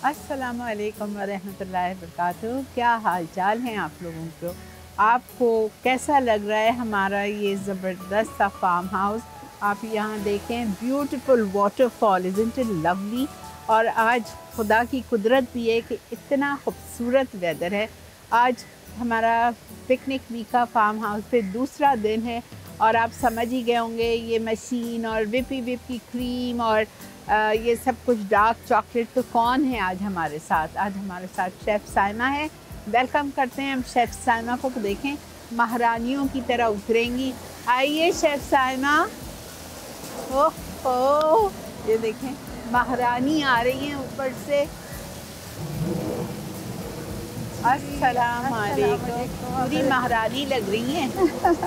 अस्सलाम वालेकुम वरहमतुल्लाहि वबरकातुहू। क्या हाल चाल हैं आप लोगों को? आपको कैसा लग रहा है हमारा ये ज़बरदस्त सा फार्म हाउस? आप यहाँ देखें, beautiful waterfall, isn't it lovely. और आज खुदा की कुदरत भी है कि इतना खूबसूरत वेदर है। आज हमारा पिकनिक वीका फार्म हाउस पे दूसरा दिन है और आप समझ ही गए होंगे ये मशीन और विप की क्रीम और ये सब कुछ डार्क चॉकलेट। तो कौन है आज हमारे साथ? आज हमारे साथ शेफ़ साइमा है। वेलकम करते हैं हम शेफ़ साइमा को। देखें, महारानियों की तरह उतरेंगी। आइए शेफ़ साइमा। ओह, ये देखें, महारानी आ रही हैं ऊपर से। अस्सलाम वालेकुम। पूरी महारानी लग रही हैं,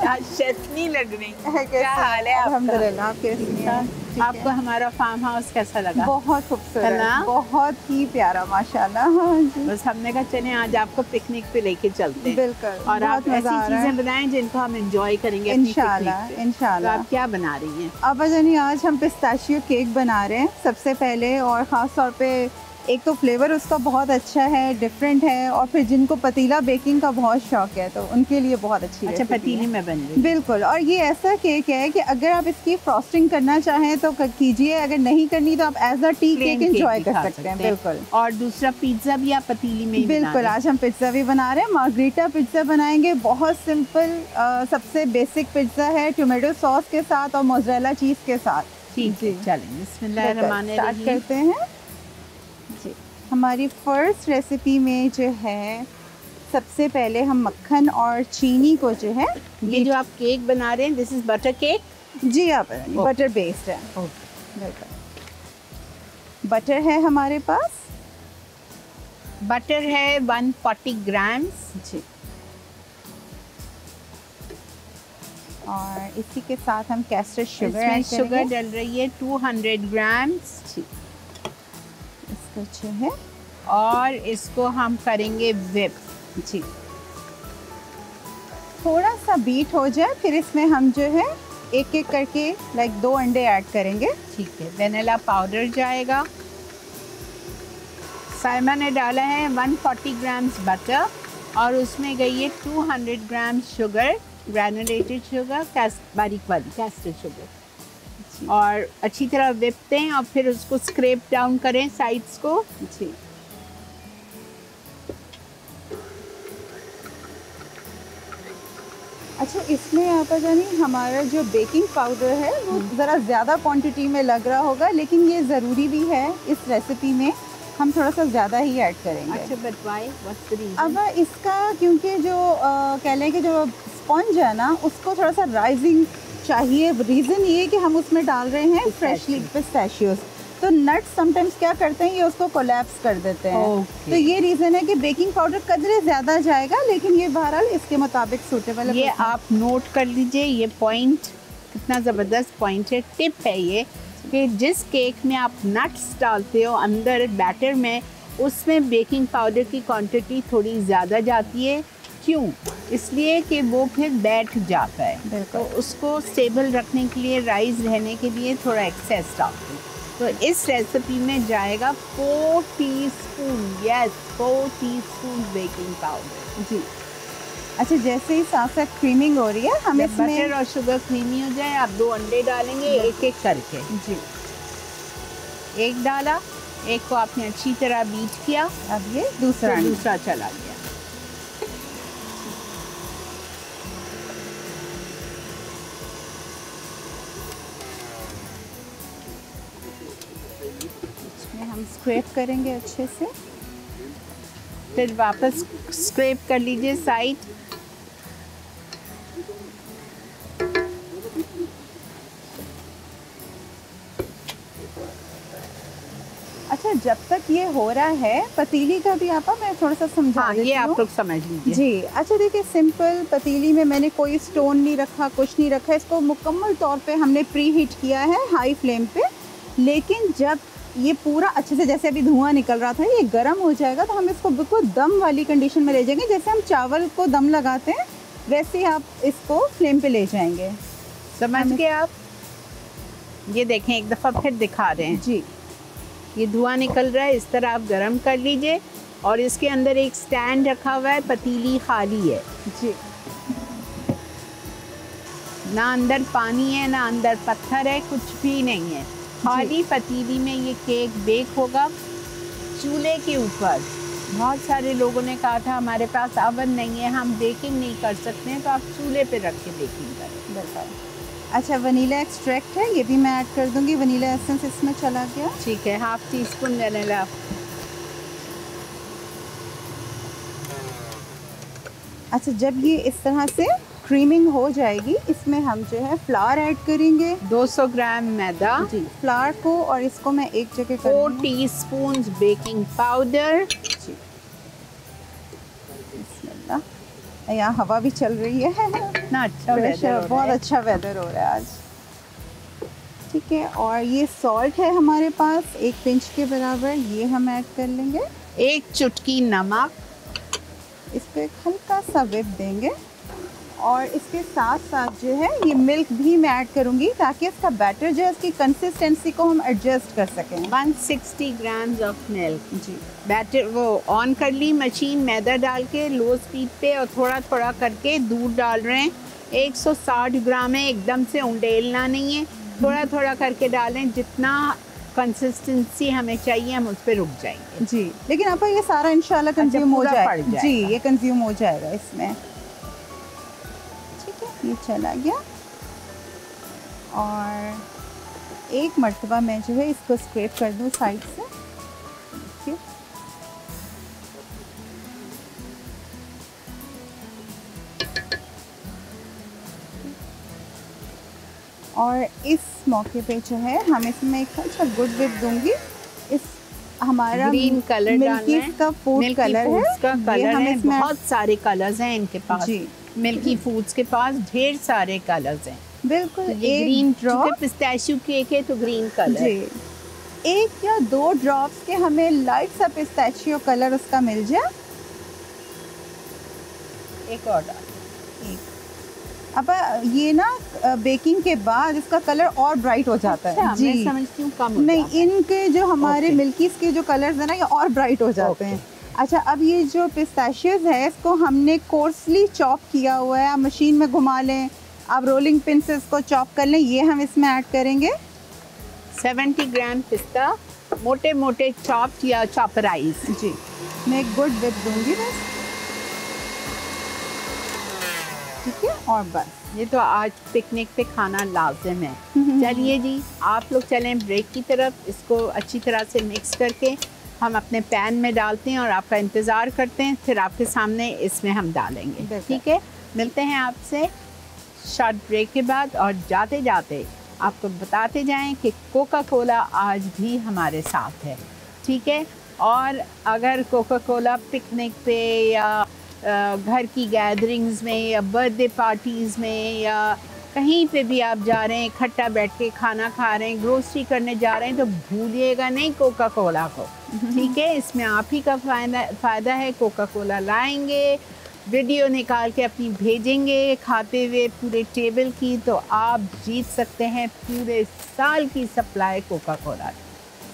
आज शेफ नहीं लग रही। क्या हाल है? अल्हम्दुलिल्लाह। आप कैसी हैं? आपको हमारा फार्म हाउस कैसा लगा? बहुत खूबसूरत, बहुत ही प्यारा माशाल्लाह। हाँ जी। बस हमने कहा चलें आज आपको पिकनिक पे लेके चलते हैं। बिल्कुल। और आप ऐसी चीजें बनाएं जिनको हम एंजॉय करेंगे इंशाल्लाह। इंशाल्लाह। तो आप क्या बना रही हैं? अब जानी आज हम पिस्ताशियो केक बना रहे हैं सबसे पहले, और ख़ास तौर पे एक तो फ्लेवर उसका बहुत अच्छा है, डिफरेंट है, और फिर जिनको पतीला बेकिंग का बहुत शौक है तो उनके लिए बहुत अच्छी। अच्छा, पतीले में बन रही है? बिल्कुल। और ये ऐसा केक है कि अगर आप इसकी फ्रॉस्टिंग करना चाहें तो कीजिए, अगर नहीं करनी तो आप as a tea cake enjoy कर सकते हैं। बिल्कुल। और दूसरा पिज्ज़ा भी आप पतीली में? बिल्कुल। आज हम पिज्ज़ा भी बना रहे हैं, मार्गरीटा पिज्ज़ा बनाएंगे। बहुत सिंपल, सबसे बेसिक पिज्ज़ा है, टोमेटो सॉस के साथ और मोज़रेला चीज़ के साथ। ठीक है, चलें बिस्मिल्लाहिर्रहमानिर्रहीम स्टार्ट करते हैं जी। हमारी फर्स्ट रेसिपी में जो है, सबसे पहले हम मक्खन और चीनी को जो है, ये जो आप केक बना रहे हैं, दिस इज बटर केक? जी, आप बटर बेस्ड है। बटर है हमारे पास, बटर है 140 ग्राम्स जी। और इसी के साथ हम कैस्टर शुगर, शुगर डल रही है 200 ग्राम्स जी। इसको जो है, और इसको हम करेंगे विप जी। थोड़ा सा बीट हो जाए फिर इसमें हम जो है एक एक करके लाइक 2 अंडे ऐड करेंगे। ठीक है। वेनिला पाउडर जाएगा। साइमा ने डाला है 140 ग्राम्स बटर और उसमें गई है 200 ग्राम्स शुगर, ग्रैनुलेटेड शुगर, बारीक वाली कैस्टर शुगर। और अच्छी तरह विप दें और फिर उसको स्क्रैप डाउन करें साइड्स को जी। अच्छा, इसमें आप जानी हमारा जो बेकिंग पाउडर है वो ज़रा ज़्यादा क्वांटिटी में लग रहा होगा, लेकिन ये ज़रूरी भी है इस रेसिपी में, हम थोड़ा सा ज़्यादा ही ऐड करेंगे। अच्छा, but why? What's the reason? अब इसका, क्योंकि जो कह लें कि जो स्पॉन्ज है ना, उसको थोड़ा सा राइजिंग चाहिए। रीज़न ये कि हम उसमें डाल रहे हैं फ्रेशली पिस्ताशियोज, तो नट्स समटाइम्स क्या करते हैं, ये उसको कोलैप्स कर देते हैं। तो ये रीज़न है कि बेकिंग पाउडर कदरे ज़्यादा जाएगा, लेकिन ये बहरहाल इसके मुताबिक सूटेबल है। ये आप नोट कर लीजिए, ये पॉइंट कितना ज़बरदस्त पॉइंट है, टिप है ये, कि जिस केक में आप नट्स डालते हो अंदर बैटर में, उसमें बेकिंग पाउडर की क्वांटिटी थोड़ी ज़्यादा जाती है। क्यों? इसलिए कि वो फिर बैठ जाता है, तो उसको स्टेबल रखने के लिए, राइज रहने के लिए थोड़ा एक्सेस डालते हैं। तो इस रेसिपी में जाएगा 4 teaspoon, yes 4 teaspoon baking powder जी। अच्छा, जैसे ही साथ साथ क्रीमिंग हो रही है, हम इसमें बटर और शुगर क्रीमी हो जाए, आप 2 अंडे डालेंगे एक एक करके जी। एक डाला, एक को आपने अच्छी तरह बीट किया, अब ये दूसरा चला गया। हम स्क्रैप करेंगे अच्छे से, फिर वापस स्क्रैप कर लीजिए साइड। अच्छा, जब तक ये हो रहा है, पतीली का भी आपा मैं थोड़ा सा समझा देती हूँ। ये आप लोग समझ लीजिए जी। अच्छा, देखिए, सिंपल पतीली में मैंने कोई स्टोन नहीं रखा, कुछ नहीं रखा। इसको मुकम्मल तौर पे हमने प्री हीट किया है हाई फ्लेम पे, लेकिन जब ये पूरा अच्छे से, जैसे अभी धुआं निकल रहा था, ये गर्म हो जाएगा तो हम इसको बिल्कुल दम वाली कंडीशन में ले जाएंगे। जैसे हम चावल को दम लगाते हैं वैसे ही आप इसको फ्लेम पे ले जाएंगे। समझ गए आप? ये देखें, एक दफ़ा फिर दिखा रहे हैं जी। ये धुआं निकल रहा है, इस तरह आप गरम कर लीजिए। और इसके अंदर एक स्टैंड रखा हुआ है, पतीली खाली है जी। ना अंदर पानी है ना अंदर पत्थर है, कुछ भी नहीं है, खाली पतीली में ये केक बेक होगा चूल्हे के ऊपर। बहुत सारे लोगों ने कहा था हमारे पास अवन नहीं है, हम बेकिंग नहीं कर सकते हैं, तो आप चूल्हे पे रख के बेकिंग करें। बताओ। अच्छा, वनीला एक्सट्रैक्ट है, ये भी मैं ऐड कर दूंगी। वनीला एसेंस इसमें चला गया। ठीक है, 1/2 टीस्पून वनीला। अच्छा, जब ये इस तरह से क्रीमिंग हो जाएगी, इसमें हम जो है फ्लावर ऐड करेंगे। 200 ग्राम मैदा जी। फ्लावर को और इसको मैं एक जगह 4 टीस्पून बेकिंग पाउडर। जी। बिस्मिल्लाह। यहाँ हवा भी चल रही है ना, अच्छा वेदर, बहुत अच्छा वेदर हो रहा है आज। ठीक है, और ये सॉल्ट है हमारे पास 1 पिंच के बराबर, ये हम ऐड कर लेंगे। 1 चुटकी नमक, इस पर हल्का सा विप देंगे। और इसके साथ साथ जो है ये मिल्क भी मैं ऐड करूँगी, ताकि इसका बैटर जो है इसकी कंसिस्टेंसी को हम एडजस्ट कर सकें। 160 ग्राम्स ऑफ मिल्क। जी। बैटर वो ऑन कर ली मशीन, मैदा डाल के लो स्पीड पे, और थोड़ा थोड़ा करके दूध डाल रहे हैं। 160 ग्राम है, एकदम से उंडेलना नहीं है, थोड़ा थोड़ा करके डालें, जितना कंसिस्टेंसी हमें चाहिए हम उस पर रुक जाएंगे। जी, लेकिन आपका ये सारा इंशाल्लाह कंज्यूम हो जाएगा। जी, ये कंज्यूम हो जाएगा इसमें। ठीक है, ये चला गया। और एक मर्तबा मैं जो है इसको स्क्रैप कर दूँ साइड से। देखिए, और इस मौके पे जो है हम इसमें एक अच्छा गुड विप दूंगी। इस हमारा ग्रीन कलर मिल्की का फूड कलर है, का कलर है। इसमें बहुत सारे कलर्स हैं इनके पास जी। मिल्की फूड्स के पास ढेर सारे कलर्स हैं। बिल्कुल। तो ये ग्रीन ड्रॉप पिस्ताशियो केक है तो ग्रीन कलर जी। 1 या 2 ड्रॉप्स के हमें लाइट सा पिस्ताशियो कलर उसका मिल जाए। एक और डाल। अब ये ना बेकिंग के बाद इसका कलर और ब्राइट हो जाता है। जी, मैं समझती हूँ कम हो नहीं, जाता है। इनके जो हमारे मिल्कीज के जो कलर्स है ना, ये और ब्राइट हो जाते हैं। अच्छा, अब ये जो पिस्ताशियोज है इसको हमने कोर्सली चॉप किया हुआ है, आप मशीन में घुमा लें, आप रोलिंग पिन से इसको चॉप कर लें, ये हम इसमें ऐड करेंगे। 70 ग्राम पिस्ता मोटे मोटे चॉप या चॉपराइज। जी, मैं एक गुड विप दूंगी बस। ठीक है, और बस ये तो आज पिकनिक पे खाना लाजिम है। चलिए जी, आप लोग चलें ब्रेक की तरफ। इसको अच्छी तरह से मिक्स करके हम अपने पैन में डालते हैं और आपका इंतज़ार करते हैं, फिर आपके सामने इसमें हम डालेंगे। ठीक है, मिलते हैं आपसे शॉर्ट ब्रेक के बाद। और जाते जाते आपको बताते जाएं कि कोका कोला आज भी हमारे साथ है। ठीक है, और अगर कोका कोला पिकनिक पे या घर की गैदरिंग्स में या बर्थडे पार्टीज़ में या कहीं पे भी आप जा रहे हैं, इकट्ठा बैठ के खाना खा रहे हैं, ग्रोसरी करने जा रहे हैं, तो भूलिएगा नहीं कोका कोला को। ठीक है, इसमें आप ही का फ़ायदा है। कोका कोला लाएंगे, वीडियो निकाल के अपनी भेजेंगे खाते हुए पूरे टेबल की, तो आप जीत सकते हैं पूरे साल की सप्लाई कोका कोला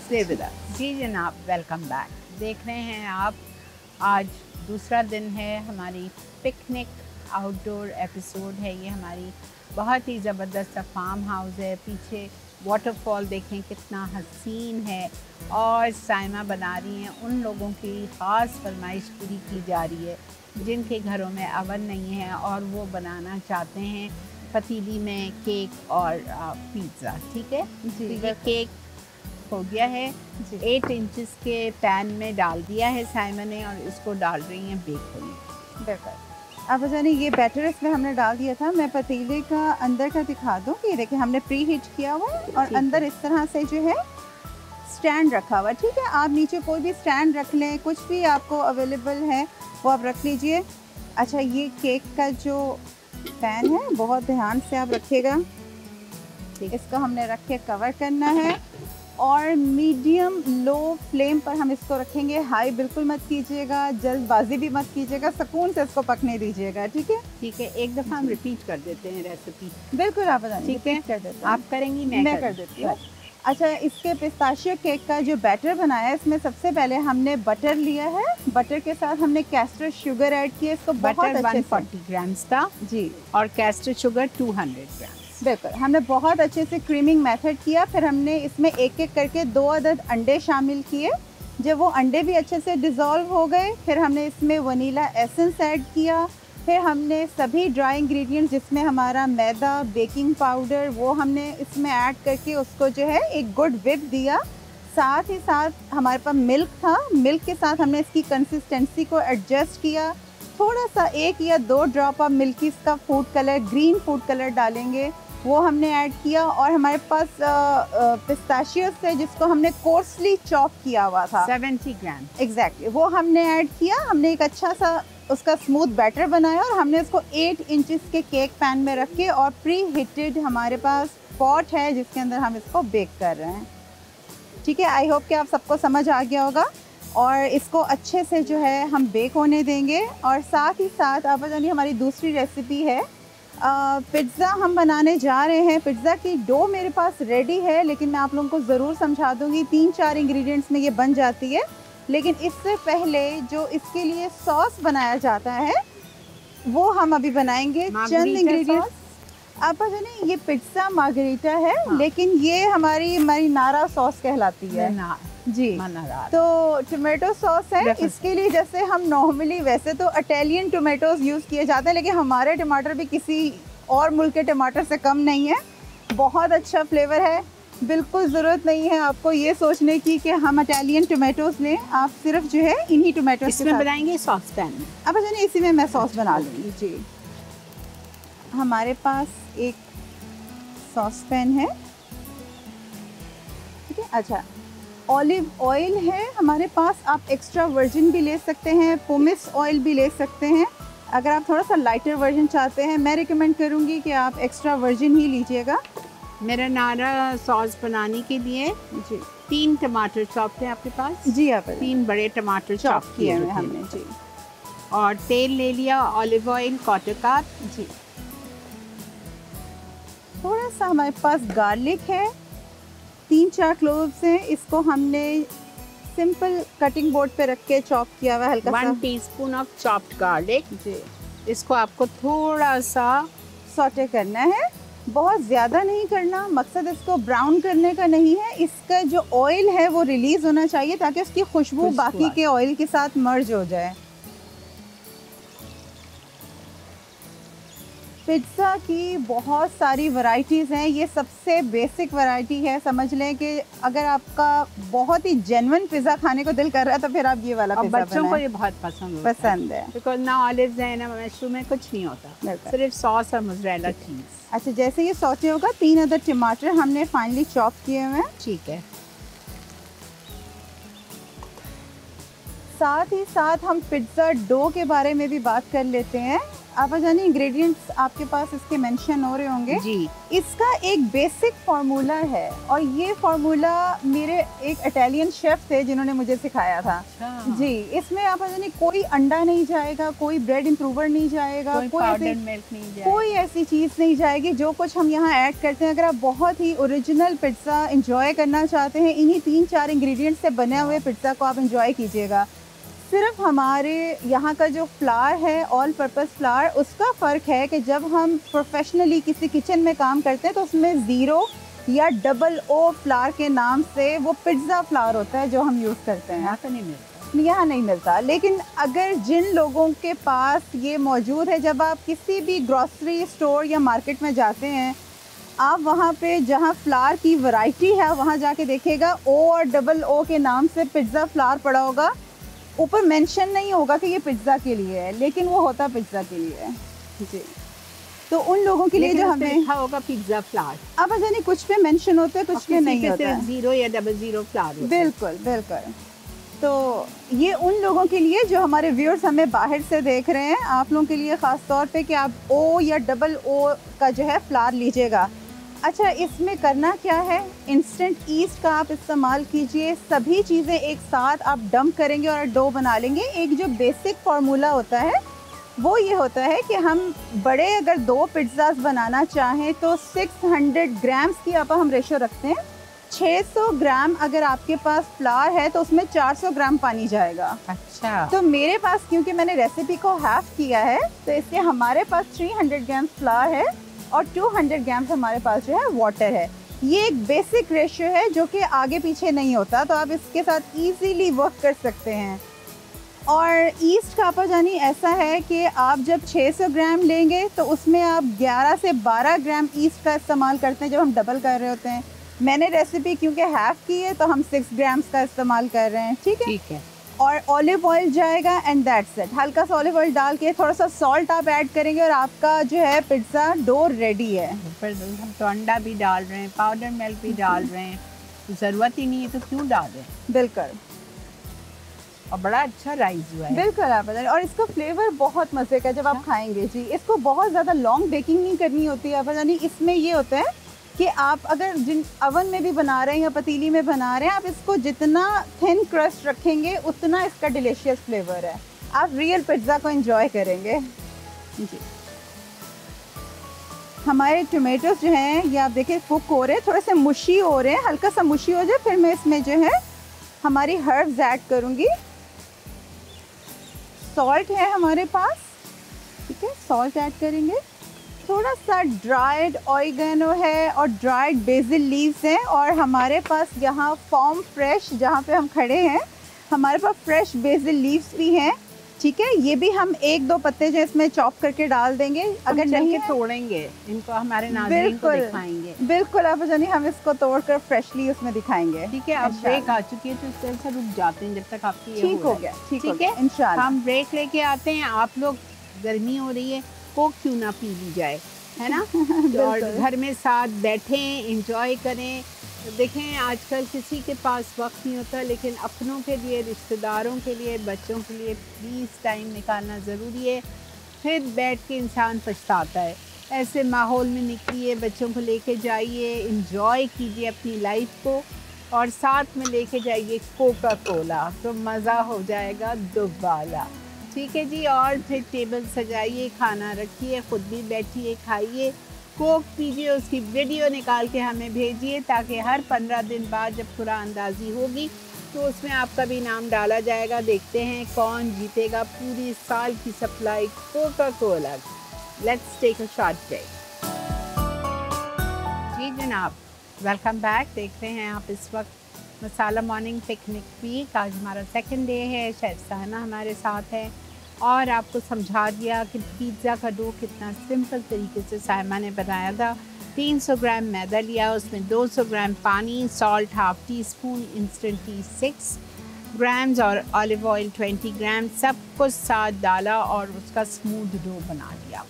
से विदा। जी जनाब, वेलकम बैक। देख रहे हैं आप, आज दूसरा दिन है हमारी पिकनिक आउटडोर एपिसोड है। ये हमारी बहुत ही ज़बरदस्त फार्म हाउस है। पीछे वाटरफॉल देखें कितना हसीन है, और साइमा बना रही हैं उन लोगों की ख़ास फरमाइश पूरी की जा रही है जिनके घरों में अवन नहीं है और वो बनाना चाहते हैं पतीली में केक और पिज़्ज़ा। ठीक है, तो ये केक हो गया है, 8 इंचेस के पैन में डाल दिया है साइमा ने, और इसको डाल रही हैं बेक होने। बिल्कुल। अब जाने ये बैटर इसमें हमने डाल दिया था। मैं पतीले का अंदर का दिखा दूँ कि देखिए हमने प्री हीट किया हुआ है, और अंदर इस तरह से जो है स्टैंड रखा हुआ है। ठीक है, आप नीचे कोई भी स्टैंड रख लें, कुछ भी आपको अवेलेबल है वो आप रख लीजिए। अच्छा, ये केक का जो पैन है बहुत ध्यान से आप रखिएगा। इसको हमने रख के कवर करना है, और मीडियम लो फ्लेम पर हम इसको रखेंगे। हाई बिल्कुल मत कीजिएगा, जल्दबाजी भी मत कीजिएगा, सुकून से इसको पकने दीजिएगा। ठीक है, ठीक है, एक दफ़ा हम रिपीट कर देते हैं रेसिपी। बिल्कुल, आप बताइए। ठीक है, कर देते हैं। आप करेंगी, मैं कर देती हूँ। अच्छा, इसके पिस्ताशियो केक का जो बैटर बनाया है, इसमें सबसे पहले हमने बटर लिया है, बटर के साथ हमने कैस्टर शुगर ऐड किया, इसको बहुत बटर अच्छे 140 ग्राम्स था जी, और कैस्टर शुगर 200 ग्राम्स। बिल्कुल हमने बहुत अच्छे से क्रीमिंग मेथड किया। फिर हमने इसमें एक एक करके 2 अदद अंडे शामिल किए। जब वो अंडे भी अच्छे से डिज़ोल्व हो गए, फिर हमने इसमें वनीला एसेंस ऐड किया। फिर हमने सभी ड्राई इंग्रेडिएंट्स जिसमें हमारा मैदा, बेकिंग पाउडर, वो हमने इसमें ऐड करके उसको जो है एक गुड विप दिया। साथ ही साथ हमारे पास मिल्क था, मिल्क के साथ हमने इसकी कंसिस्टेंसी को एडजस्ट किया। थोड़ा सा 1 या 2 ड्रॉप ऑफ मिल्की का food colour, green food colour डालेंगे, वो हमने ऐड किया। और हमारे पास पिस्ताशियोस थे जिसको हमने कोर्सली चॉप किया हुआ था, 70 ग्राम एग्जैक्टली, वो हमने ऐड किया। हमने एक अच्छा सा उसका स्मूथ बैटर बनाया और हमने उसको 8 इंचेस के केक पैन में रख के, और प्री हीटेड हमारे पास पॉट है जिसके अंदर हम इसको बेक कर रहे हैं। ठीक है, आई होप कि आप सबको समझ आ गया होगा। और इसको अच्छे से जो है हम बेक होने देंगे। और साथ ही साथ आप जानिए हमारी दूसरी रेसिपी है पिज़्ज़ा हम बनाने जा रहे हैं। पिज़्ज़ा की डो मेरे पास रेडी है, लेकिन मैं आप लोगों को ज़रूर समझा दूँगी, 3-4 इंग्रेडिएंट्स में ये बन जाती है। लेकिन इससे पहले जो इसके लिए सॉस बनाया जाता है वो हम अभी बनाएंगे। चंद इंग्रेडिएंट्स आप जानिए, ये पिज़्ज़ा मार्गरीटा है, हाँ। लेकिन ये हमारी नारा सॉस कहलाती है जी। तो टोमेटो सॉस है, इसके लिए जैसे हम नॉर्मली वैसे तो इटालियन टोमेटोज यूज़ किए जाते हैं, लेकिन हमारे टमाटर भी किसी और मुल्क के टमाटर से कम नहीं है। बहुत अच्छा फ्लेवर है। बिल्कुल ज़रूरत नहीं है आपको ये सोचने की कि हम इटालियन टोमेटोज लें, आप सिर्फ जो है इन्हीं टोमेटोज इसमें बनाएंगे सॉस पैन में। अब जानिए इसी में मैं सॉस बना लूँगी जी। हमारे पास एक सॉस पैन है, ठीक है। अच्छा, ऑलिव ऑयल है हमारे पास, आप एक्स्ट्रा वर्जिन भी ले सकते हैं, पोमिस ऑयल भी ले सकते हैं। अगर आप थोड़ा सा लाइटर वर्जन चाहते हैं, मैं रिकमेंड करूँगी कि आप एक्स्ट्रा वर्जिन ही लीजिएगा। मेरा नारा सॉस बनाने के लिए जी 3 टमाटर चॉप है आपके पास? जी, आप 3 बड़े टमाटर चॉप किए हुए हैं हमने जी। और तेल ले लिया, ऑलिव ऑयल क्वार्टर कप जी। थोड़ा सा हमारे पास गार्लिक है, 3-4 क्लोव्स हैं, इसको हमने सिंपल कटिंग बोर्ड पे रख के चॉप किया हुआ हल्का सा। 1 टीस्पून ऑफ चॉप्ड गार्लिक जी। इसको आपको थोड़ा सा सॉटे करना है, बहुत ज़्यादा नहीं करना। मकसद इसको ब्राउन करने का नहीं है, इसका जो ऑयल है वो रिलीज़ होना चाहिए ताकि उसकी खुशबू बाकी के ऑयल के साथ मर्ज हो जाए। पिज़्ज़ा की बहुत सारी वैरायटीज़ हैं, ये सबसे बेसिक वैरायटी है। समझ लें कि अगर आपका बहुत ही जेन्युइन पिज़्ज़ा खाने को दिल कर रहा है तो फिर आप ये वाला पिज़्ज़ा बनाएं। बच्चों को ये बहुत पसंद है बिकॉज ना ऑलिव्स है ना मशरूम में, कुछ नहीं होता, सिर्फ सॉस और मोज़रेला चीज़। अच्छा, जैसे ये सॉटे होगा, 3 अदद टमाटर हमने फाइनली चॉप किए हुए हैं। ठीक है। साथ ही साथ हम पिज़्ज़ा डो के बारे में भी बात कर लेते हैं। आप जानिए इंग्रेडिएंट्स आपके पास इसके मेंशन हो रहे होंगे जी। इसका एक बेसिक फार्मूला है, और ये फार्मूला मेरे एक इटालियन शेफ थे जिन्होंने मुझे सिखाया था। जी, इसमें आप जानिए कोई अंडा नहीं जाएगा, कोई ब्रेड इम्प्रूवर नहीं जाएगा, कोई ऐसी चीज़ नहीं जाएगी। जो कुछ हम यहाँ ऐड करते हैं, अगर आप बहुत ही ओरिजिनल पिज़्ज़ा इंजॉय करना चाहते हैं, इन्हीं 3-4 इंग्रेडिएंट्स से बने हुए पिज़्ज़ा को आप इंजॉय कीजिएगा। सिर्फ हमारे यहाँ का जो फ्लावर है, ऑल पर्पस फ्लावर, उसका फ़र्क है कि जब हम प्रोफेशनली किसी किचन में काम करते हैं तो उसमें 0 या OO फ्लावर के नाम से वो पिज़्ज़ा फ्लावर होता है जो हम यूज़ करते हैं। यहाँ तो नहीं मिलता, यहाँ नहीं मिलता। लेकिन अगर जिन लोगों के पास ये मौजूद है, जब आप किसी भी ग्रॉसरी स्टोर या मार्केट में जाते हैं, आप वहाँ पे जहाँ फ्लावर की वैरायटी है वहाँ जाके देखिएगा O और OO के नाम से पिज़्ज़ा फ्लावर पड़ा होगा। ऊपर मेंशन नहीं होगा कि ये पिज़्ज़ा के लिए है, लेकिन वो होता पिज़्ज़ा के लिए है जी। तो उन लोगों के लिए जो हमें लिखा होगा पिज़्ज़ा फ्लावर, अब जानिए कुछ पे मेंशन होता है, कुछ पे नहीं होता है। 0 या 00 फ्लावर। बिल्कुल बिल्कुल। तो ये उन लोगों के लिए जो हमारे व्यूअर्स हमें बाहर से देख रहे हैं, आप लोगों के लिए ख़ास तौर पे कि आप O या OO का जो है फ्लावर लीजिएगा। अच्छा, इसमें करना क्या है, इंस्टेंट ईस्ट का आप इस्तेमाल कीजिए। सभी चीज़ें एक साथ आप डंप करेंगे और डो बना लेंगे। एक जो बेसिक फार्मूला होता है वो ये होता है कि हम बड़े अगर 2 पिज़्ज़ास बनाना चाहें तो 600 ग्राम्स की आप हम रेशो रखते हैं। 600 ग्राम अगर आपके पास फ्लावर है तो उसमें 400 ग्राम पानी जाएगा। अच्छा। तो मेरे पास, क्योंकि मैंने रेसिपी को हाफ किया है, तो इसलिए हमारे पास 300 ग्राम फ्लावर है और 200 ग्राम हमारे पास जो है वाटर है। ये एक बेसिक रेशियो है जो कि आगे पीछे नहीं होता, तो आप इसके साथ इजीली वर्क कर सकते हैं। और ईस्ट का आपाजानी ऐसा है कि आप जब 600 ग्राम लेंगे तो उसमें आप 11 से 12 ग्राम ईस्ट का इस्तेमाल करते हैं जब हम डबल कर रहे होते हैं। मैंने रेसिपी क्योंकि हाफ की है तो हम 6 ग्राम्स का इस्तेमाल कर रहे हैं। ठीक है। और ऑलिव ऑयल जाएगा एंड दैट्स इट। हल्का सा ऑलिव ऑयल डाल के थोड़ा सा सॉल्ट आप ऐड करेंगे और आपका जो है पिज़्ज़ा डो रेडी है। पर हम तो अंडा भी डाल रहे हैं, पाउडर मिल्क भी डाल रहे हैं, ज़रूरत ही नहीं है तो क्यों डाल रहे हैं। बिल्कुल। और बड़ा अच्छा राइस हुआ है। बिल्कुल आप बताइए। और इसका फ्लेवर बहुत मज़े का जब आप खाएंगे जी। इसको बहुत ज़्यादा लॉन्ग बेकिंग नहीं करनी होती है। आप बताइए, इसमें ये होता है कि आप अगर जिन अवन में भी बना रहे हैं या पतीली में बना रहे हैं, आप इसको जितना थिन क्रस्ट रखेंगे उतना इसका डिलीशियस फ्लेवर है। आप रियल पिज़्ज़ा को एंजॉय करेंगे जी। हमारे टोमेटोज जो हैं ये आप देखिए कुक हो रहे हैं, थोड़े से मुशी हो रहे हैं। हल्का सा मुशी हो जाए फिर मैं इसमें जो है हमारी हर्ब्स ऐड करूँगी। सॉल्ट है हमारे पास, ठीक है, सॉल्ट ऐड करेंगे। थोड़ा सा ड्राइड ऑरिगेनो है और ड्राइड बेसिल लीव्स हैं। और हमारे पास यहाँ फार्म फ्रेश, जहाँ पे हम खड़े हैं, हमारे पास फ्रेश बेसिल लीव्स भी हैं। ठीक है, ये भी हम 1-2 पत्ते जो इसमें चॉप करके डाल देंगे। अगर नहीं तोड़ेंगे इनको, हमारे नाज़रीन को दिखाएंगे। बिल्कुल आप जानिए, हम इसको तोड़कर फ्रेशली उसमें दिखाएंगे। ठीक है, अब ब्रेक आ चुकी है तो इस तरह से रुक जाते हैं जब तक आपकी ठीक हो गया। ठीक है, इंशाल्लाह हम ब्रेक लेके आते हैं। आप लोग, गर्मी हो रही है, कोक क्यों ना पी ली जाए, है ना। और घर में साथ बैठें, इंजॉय करें। देखें आजकल किसी के पास वक्त नहीं होता, लेकिन अपनों के लिए, रिश्तेदारों के लिए, बच्चों के लिए प्लीज़ टाइम निकालना ज़रूरी है। फिर बैठ के इंसान पछताता है। ऐसे माहौल में निकलिए, बच्चों को लेके जाइए, इंजॉय कीजिए अपनी लाइफ को, और साथ में लेके जाइए कोका कोला, तो मज़ा हो जाएगा दोबारा। ठीक है जी। और फिर टेबल सजाइए, खाना रखिए, ख़ुद भी बैठिए, खाइए, कोक पीजिए, उसकी वीडियो निकाल के हमें भेजिए, ताकि हर 15 दिन बाद जब कुरानंदाज़ी होगी तो उसमें आपका भी नाम डाला जाएगा। देखते हैं कौन जीतेगा पूरी साल की supply Coca Cola. Let's take a short break. जी जनाब, वेलकम बैक। देखते हैं आप इस वक्त मसाला मॉर्निंग पिकनिक वीक। आज हमारा सेकंड डे है। शेफ साहना हमारे साथ है और आपको समझा दिया कि पिज़्ज़ा का डो कितना सिंपल तरीके से सायमा ने बनाया था। 300 ग्राम मैदा लिया, उसमें 200 ग्राम पानी, salt half tea spoon, instant T 6 grams और ऑलिव ऑयल 20 ग्राम, सब कुछ साथ डाला और उसका स्मूथ डो बना लिया।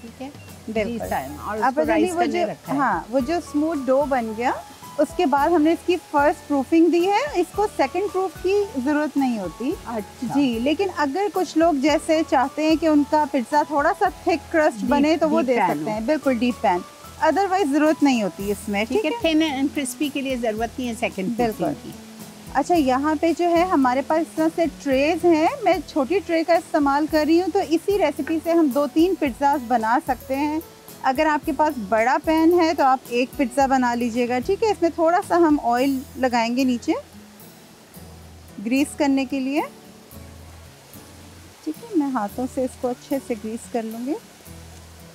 ठीक है, बिल्कुल। और उसको राइस करने रखा है। हाँ, वो जो स्मूथ डो बन गया, उसके बाद हमने इसकी फर्स्ट प्रूफिंग दी है। इसको सेकंड प्रूफ की ज़रूरत नहीं होती। अच्छा। जी, लेकिन अगर कुछ लोग जैसे चाहते हैं कि उनका पिज़्ज़ा थोड़ा सा थिक क्रस्ट बने तो वो दे सकते हैं। बिल्कुल डीप पैन, अदरवाइज ज़रूरत नहीं होती इसमें। ठीक है, थिन एंड क्रिस्पी के लिए ज़रूरत नहीं है सेकंड बिल्कुल की। अच्छा, यहाँ पे जो है हमारे पास इस तरह से ट्रेज हैं। मैं छोटी ट्रे का इस्तेमाल कर रही हूँ, तो इसी रेसिपी से हम 2-3 पिज़्ज़ास बना सकते हैं। अगर आपके पास बड़ा पैन है तो आप 1 पिज़्ज़ा बना लीजिएगा। ठीक है, इसमें थोड़ा सा हम ऑयल लगाएंगे नीचे ग्रीस करने के लिए। ठीक है, मैं हाथों से इसको अच्छे से ग्रीस कर लूँगी।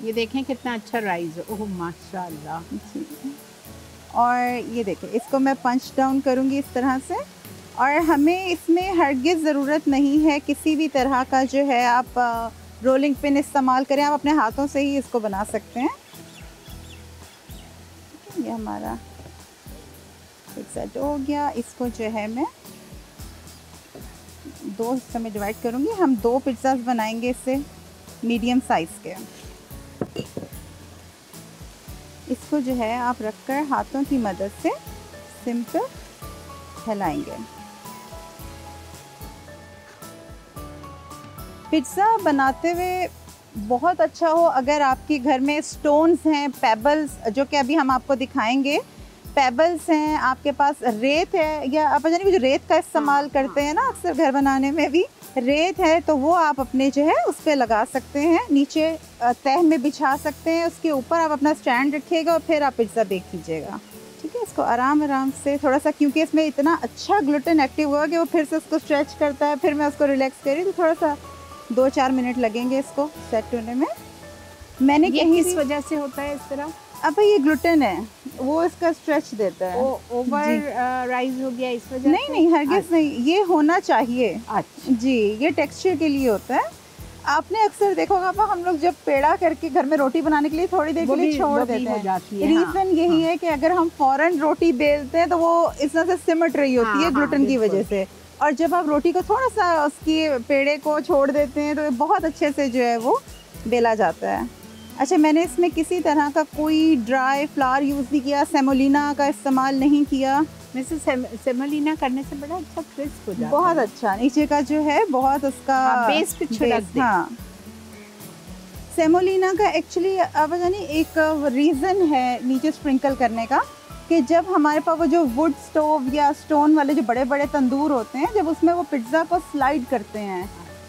ये देखें कितना अच्छा राइस है। ओह माशाल्लाह। जी, और ये देखें, इसको मैं पंच डाउन करूँगी इस तरह से। और हमें इसमें हरगिज़ ज़रूरत नहीं है किसी भी तरह का जो है आप रोलिंग पिन इस्तेमाल करें, आप अपने हाथों से ही इसको बना सकते हैं। ये हमारा पिज़्ज़ा डो हो गया। इसको जो है मैं 2 हिस्सों में डिवाइड करूँगी। हम 2 पिज़्ज़ास बनाएंगे इससे, मीडियम साइज़ के। इसको जो है आप रखकर हाथों की मदद से सिंपल फैलाएंगे। पिज़्ज़ा बनाते हुए बहुत अच्छा हो अगर आपके घर में स्टोन्स हैं, पेबल्स, जो कि अभी हम आपको दिखाएंगे। पेबल्स हैं, आपके पास रेत है, या आप जानिए जो रेत का इस्तेमाल करते हैं ना अक्सर घर बनाने में भी, रेत है तो वो आप अपने जो है उस पर लगा सकते हैं। नीचे तह में बिछा सकते हैं, उसके ऊपर आप अपना स्टैंड रखिएगा और फिर आप पिज़्ज़ा बेक कीजिएगा। ठीक है, इस इसको आराम आराम से थोड़ा सा, क्योंकि इसमें इतना अच्छा ग्लूटेन एक्टिव हुआ कि वो फिर से उसको स्ट्रेच करता है, फिर मैं उसको रिलैक्स करी, तो थोड़ा सा 2-4 मिनट लगेंगे इसको सेट होने में। मैंने ये कहीं किस वजह से होता है इस तरह? अब ये ग्लूटेन है, वो इसका स्ट्रेच देता है। ओवर राइज हो गया इस वजह नहीं से? नहीं, हरगिज़ नहीं, ये होना चाहिए। अच्छा जी, ये टेक्सचर के लिए होता है। आपने अक्सर देखा होगा हम लोग जब पेड़ा करके घर में रोटी बनाने के लिए थोड़ी देर के लिए छोड़ देते हैं, रीज़न यही है कि अगर हम फौरन रोटी बेलते हैं तो वो इस तरह से सिमट रही होती है ग्लूटेन की वजह से, और जब आप रोटी को थोड़ा सा उसकी पेड़े को छोड़ देते हैं तो बहुत अच्छे से जो है वो बेला जाता है। अच्छा, मैंने इसमें किसी तरह का कोई ड्राई फ्लावर यूज़ नहीं किया, सेमोलिना का इस्तेमाल नहीं किया। वैसे सेमोलिना करने से बड़ा अच्छा क्रिस्प हो जाता है। बहुत अच्छा, नीचे का जो है बहुत उसका बेस पे छिड़क दे। हाँ, सेमोलिना का एक्चुअली अब जानी एक रीज़न है नीचे स्प्रिंकल करने का, कि जब हमारे पास वो जो वुड स्टोव या स्टोन वाले जो बड़े बड़े तंदूर होते हैं, जब उसमें वो पिज्ज़ा को स्लाइड करते हैं,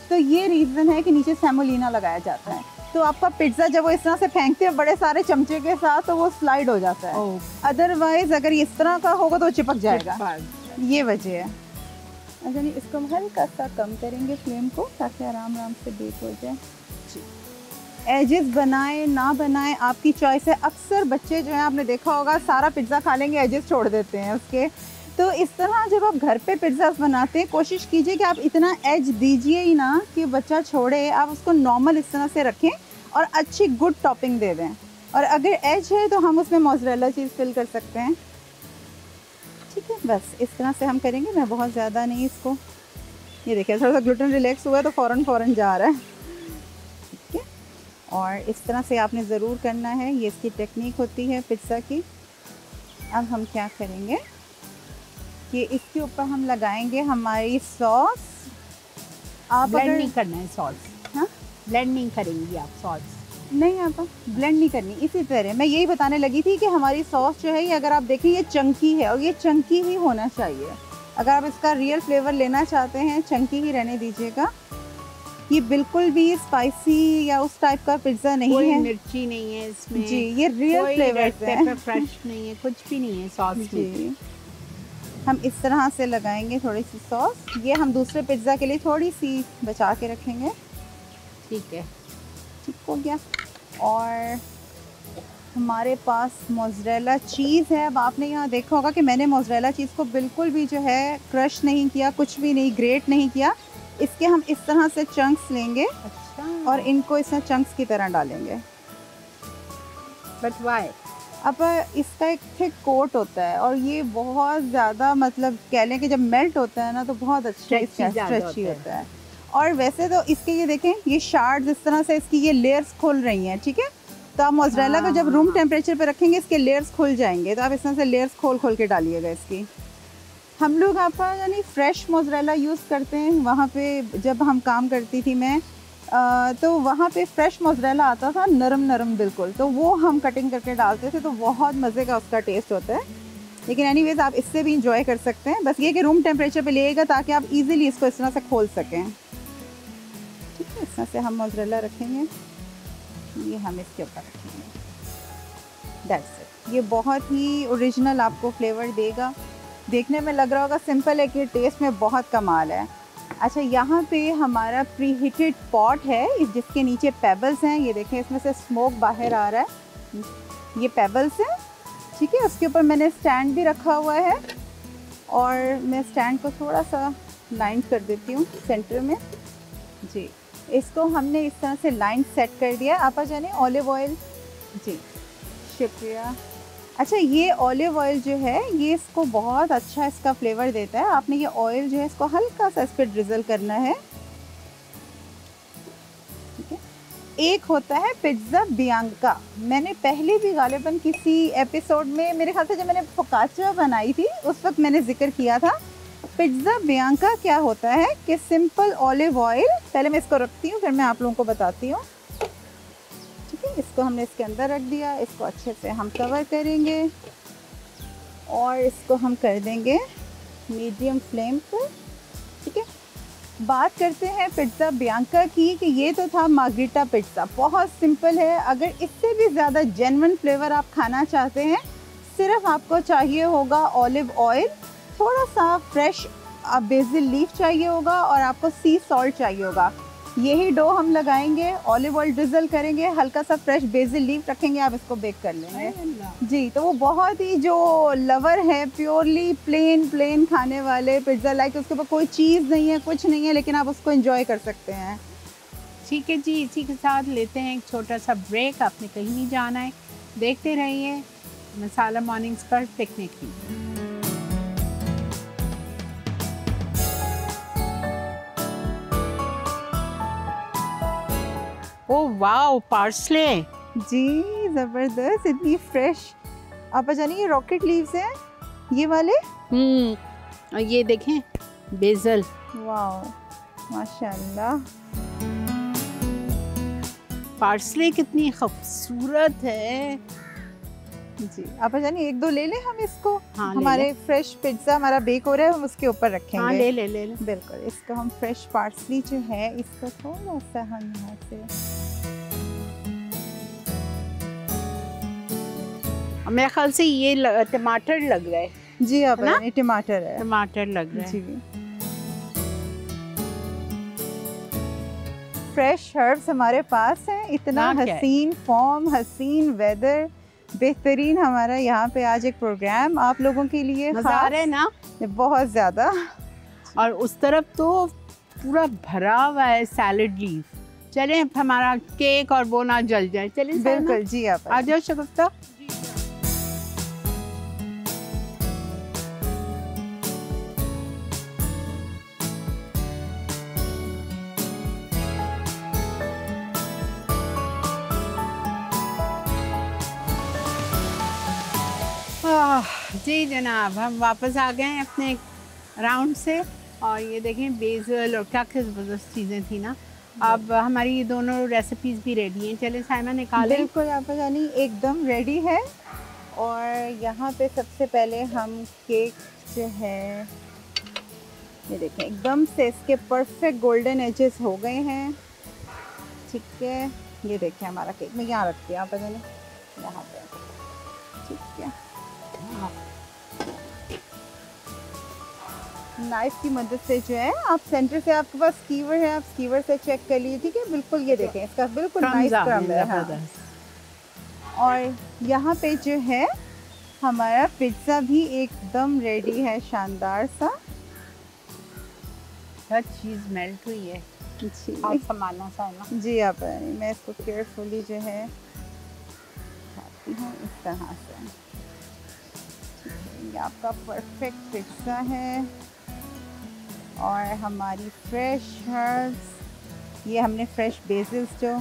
तो ये रीज़न है कि नीचे सेमोलिना लगाया जाता है। तो आपका पिज्ज़ा जब वो इस तरह से फेंकते हैं बड़े सारे चमचे के साथ, तो वो स्लाइड हो जाता है। अदरवाइज अगर इस तरह का होगा तो वो चिपक जाएगा, ये वजह है। अच्छा, नहीं, इसको हम हल्का सा कम करेंगे फ्लेम को, ताकि आराम आराम से बेक हो जाए। एजेस बनाए ना बनाए आपकी चॉइस है। अक्सर बच्चे जो है, आपने देखा होगा, सारा पिज्ज़ा खा लेंगे, एजेस छोड़ देते हैं उसके। तो इस तरह जब आप घर पे पिज्ज़ा बनाते हैं, कोशिश कीजिए कि आप इतना एज दीजिए ही ना कि बच्चा छोड़े। आप उसको नॉर्मल इस तरह से रखें और अच्छी गुड टॉपिंग दे दें, और अगर एज है तो हम उसमें मोज़रेला चीज़ फिल कर सकते हैं। ठीक है, बस इस तरह से हम करेंगे। मैं बहुत ज़्यादा नहीं इसको, ये देखिए थोड़ा सा ग्लूटेन रिलैक्स हुआ है तो फ़ौरन जा रहा है। ठीक है, और इस तरह से आपने ज़रूर करना है, ये इसकी टेक्निक होती है पिज़्ज़ा की। अब हम क्या करेंगे कि इसके ऊपर हम लगाएंगे हमारी सॉस। आप ब्लेंड अगर नहीं करना है सॉस? हाँ, ब्लेंड नहीं करेंगी आप सॉस? नहीं, आप ब्लेंड नहीं करनी। इसी तरह मैं यही बताने लगी थी कि हमारी सॉस जो है, ये अगर आप देखें ये चंकी है, और ये चंकी ही होना चाहिए। अगर आप इसका रियल फ्लेवर लेना चाहते हैं, चंकी ही रहने दीजिएगा। ये बिल्कुल भी स्पाइसी या उस टाइप का पिज्ज़ा नहीं कोई है, मिर्ची नहीं है इसमें जी, ये रियल फ्लेवर्स है। पेपर फ्रेश नहीं है, कुछ भी नहीं है सॉस में। जी, हम इस तरह से लगाएंगे थोड़ी सी सॉस। ये हम दूसरे पिज्ज़ा के लिए थोड़ी सी बचा के रखेंगे। ठीक है, ठीक हो गया। और हमारे पास मोज़रेला चीज़ है। अब आपने यहाँ देखा होगा कि मैंने मोज़रेला चीज़ को बिल्कुल भी जो है क्रश नहीं किया, कुछ भी नहीं, ग्रेट नहीं किया। इसके हम इस तरह से चंक्स लेंगे। अच्छा, और इनको इस तरह चंक्स की तरह डालेंगे। But why? अब इसका एक थिक कोट होता है, और ये बहुत ज़्यादा, मतलब कह लें कि जब मेल्ट होता है ना तो बहुत अच्छा स्ट्रेची होता है। और वैसे तो इसके ये देखें, ये शार्ड्स इस तरह से इसकी ये लेयर्स खुल रही हैं। ठीक है, तो आप मोज़रेला को जब रूम टेम्परेचर पे रखेंगे, इसके लेयर्स खुल जाएंगे। तो आप इस तरह से लेयर्स खोल के डालिएगा इसकी। हम लोग आप यानी फ्रेश मोज़रेला यूज़ करते हैं। वहाँ पे जब हम काम करती थी मैं, तो वहाँ पे फ्रेश मोज़रेला आता था, नरम बिल्कुल, तो वो हम कटिंग करके डालते थे, तो बहुत मज़े का उसका टेस्ट होता है। लेकिन एनीवेज़ आप इससे भी इंजॉय कर सकते हैं। बस ये कि रूम टेम्परेचर पे लेगा ताकि आप इजीली इसको इस तरह से खोल सकें। ठीक है, इस तरह से हम मोज़रेला रखेंगे, ये हम इसके ऊपर रखेंगे। That's it. ये बहुत ही ओरिजिनल आपको फ्लेवर देगा। देखने में लग रहा होगा सिंपल है, कि टेस्ट में बहुत कमाल है। अच्छा, यहाँ पे हमारा प्री हीटेड पॉट है, जिसके नीचे पेबल्स हैं। ये देखें, इसमें से स्मोक बाहर आ रहा है, ये पेबल्स हैं। ठीक है, उसके ऊपर मैंने स्टैंड भी रखा हुआ है, और मैं स्टैंड को थोड़ा सा लाइन कर देती हूँ सेंटर में। जी, इसको हमने इस तरह से लाइन सेट कर दिया। आप जाने ऑलिव ऑयल, जी शुक्रिया। अच्छा, ये ऑलिव ऑयल जो है, ये इसको बहुत अच्छा इसका फ्लेवर देता है। आपने ये ऑयल जो है, इसको हल्का सा इस पर ड्रिजल करना है। ठीक है, एक होता है पिज़्ज़ा बियांका। मैंने पहले भी गालिबन किसी एपिसोड में, मेरे ख्याल से जब मैंने फोकाचा बनाई थी उस वक्त मैंने जिक्र किया था। पिज़्ज़ा बियांका क्या होता है कि सिंपल ऑलिव ऑयल, पहले मैं इसको रखती हूँ फिर मैं आप लोगों को बताती हूँ। ठीक है, इसको हमने इसके अंदर रख दिया, इसको अच्छे से हम कवर करेंगे और इसको हम कर देंगे मीडियम फ्लेम पर। ठीक है, बात करते हैं पिज़्ज़ा बियांका की, कि ये तो था मार्गरीटा पिज़्ज़ा, बहुत सिंपल है। अगर इससे भी ज़्यादा जेन्युइन फ्लेवर आप खाना चाहते हैं, सिर्फ आपको चाहिए होगा ऑलिव ऑयल, थोड़ा सा फ्रेश बेसिल लीफ चाहिए होगा और आपको सी सॉल्ट चाहिए होगा। यही डो हम लगाएंगे, ऑलिव ऑयल ड्रिजल करेंगे, हल्का सा फ्रेश बेसिल लीफ रखेंगे, आप इसको बेक कर लेंगे जी। तो वो बहुत ही जो लवर है प्योरली प्लेन खाने वाले पिज्ज़ा लाइक, उसके ऊपर कोई चीज़ नहीं है, कुछ नहीं है, लेकिन आप उसको एंजॉय कर सकते हैं। ठीक है जी, इसी के साथ लेते हैं एक छोटा सा ब्रेक। आपने कहीं नहीं जाना है, देखते रहिए मसाला मॉर्निंग्स पर पिकनिक की। ओह वाओ, पार्सले जी ज़बरदस्त, इतनी फ्रेश। आप जानिए ये रॉकेट लीव्स हैं ये वाले। और ये देखें बेसल। वाओ माशाल्लाह, पार्सले कितनी खूबसूरत है जी। आप जानिए एक दो ले लें हम इसको। हाँ, हमारे फ्रेश पिज्ज़ा हमारा बेक हो रहा है, हम उसके ऊपर रखेंगे। हाँ ले ले। बिल्कुल, इसको हम फ्रेश पार्सली जो है इसको थोड़ा सा हम यहाँ से, मेरे ख्याल से ये टमाटर लग रहा है जी। आप ना? टमाटर है, टमाटर लग रहा है जी। फ्रेश हर्ब्स हमारे पास हैं, इतना हसीन फॉर्म, हसीन वेदर, बेहतरीन हमारा यहाँ पे आज एक प्रोग्राम आप लोगों के लिए खास है ना, बहुत ज़्यादा। और उस तरफ तो पूरा भरा हुआ है सैलड लीफ। चलें हमारा केक और वो ना जल जाए। चलें बिल्कुल जी, आप आ जाओ शगुफ्ता। जी जनाब, हम वापस आ गए हैं अपने राउंड से और ये देखें बेसल और क्या क्या ज़बरदस्त चीज़ें थी ना। अब हमारी ये दोनों रेसिपीज़ भी रेडी हैं। चले साइमा निकालें। बिल्कुल आप जानी एकदम रेडी है। और यहाँ पे सबसे पहले हम केक जो है ये देखें एकदम से इसके परफेक्ट गोल्डन एजेस हो गए हैं। ठीक है, ये देखें हमारा केक, मैं यहाँ रखती हूँ, आप जानी यहाँ पे। ठीक है, नाइफ की मदद से जो है आप सेंटर से, आपके पास स्कीवर है, आप स्कीवर से चेक कर लीजिए। ठीक है, बिल्कुल ये देखें इसका बिल्कुल नाइस क्रम्ब है। हाँ। और यहाँ पे जो है हमारा पिज्ज़ा भी एकदम रेडी है, शानदार सा। हर चीज़ मेल्ट हुई है जी। आप संभालना साइमा। जी आप, मैं इसको केयरफुली जो है खाती हूँ इस तरह से। ये आपका परफेक्ट पिज्ज़ा है और हमारी फ्रेश हर्ब्स, ये हमने फ्रेश बेसिल्स जो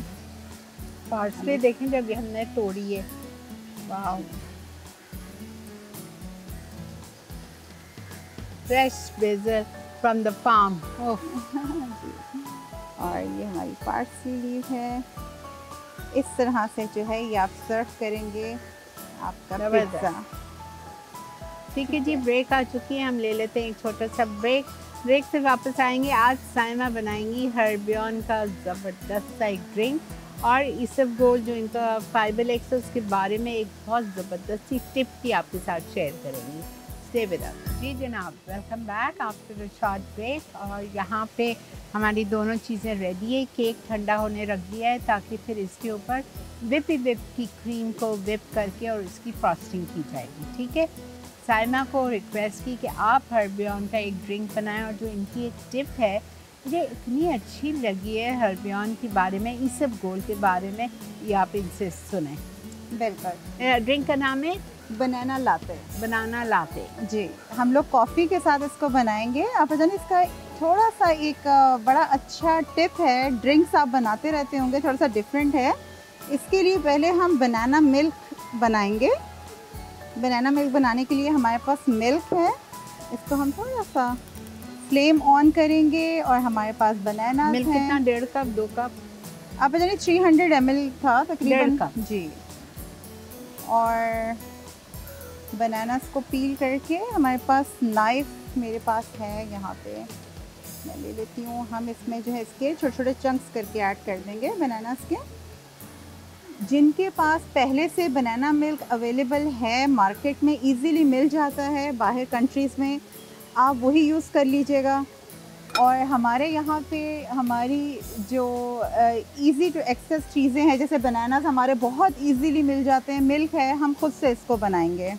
पार्सले देखें जब हमने तोड़ी है। वाह, fresh basil from the farm. और ये हमारी पार्सली लीव है। इस तरह से जो है ये आप सर्व करेंगे आपका पिज्ज़ा। ठीक है जी, ब्रेक आ चुकी है, हम ले लेते हैं एक छोटा सा ब्रेक। ब्रेक से वापस आएंगे। आज साइमा बनाएंगी हर्बियन का ज़बरदस्त सा एक ड्रिंक और इसबगोल जो इनका फाइबर एक्स है उसके बारे में एक बहुत ज़बरदस्त सी टिप भी आपके साथ शेयर करेंगी। Stay with us. जी जनाब, welcome back after a short break. और यहाँ पे हमारी दोनों चीज़ें रेडी है। केक ठंडा होने रख दिया है ताकि फिर इसके ऊपर विप की क्रीम को विप करके और इसकी फ्रॉस्टिंग की जाएगी। ठीक है, साइमा को रिक्वेस्ट की कि आप हर्बियन का एक ड्रिंक बनाएं और जो इनकी एक टिप है मुझे इतनी अच्छी लगी है हर्बियन के बारे में, इसबगोल के बारे में, ये आप इनसे सुने। बिल्कुल, ड्रिंक का नाम है बनाना लाते। बनाना लाते जी, हम लोग कॉफ़ी के साथ इसको बनाएंगे। आप जाने इसका थोड़ा सा एक बड़ा अच्छा टिप है, ड्रिंक्स आप बनाते रहते होंगे, थोड़ा सा डिफरेंट है। इसके लिए पहले हम बनाना मिल्क बनाएंगे। बनाना मिल्क बनाने के लिए हमारे पास मिल्क है, इसको हम थोड़ा सा फ्लेम ऑन करेंगे और हमारे पास बनाना मिल्क है। कितना, 1.5 कप 2 कप? आप जानिए 300 ml था तकरीबन। 1.5 कप जी। और बनानास को पील करके हमारे पास नाइफ मेरे पास है, यहाँ पे मैं ले लेती हूँ। हम इसमें जो है इसके छोटे छोटे चंक्स करके ऐड कर देंगे बनानास के। जिनके पास पहले से बनाना मिल्क अवेलेबल है, मार्केट में इजीली मिल जाता है बाहर कंट्रीज़ में, आप वही यूज़ कर लीजिएगा। और हमारे यहाँ पे हमारी जो इजी टू एक्सेस चीज़ें हैं, जैसे बनानास हमारे बहुत इजीली मिल जाते हैं, मिल्क है, हम खुद से इसको बनाएंगे,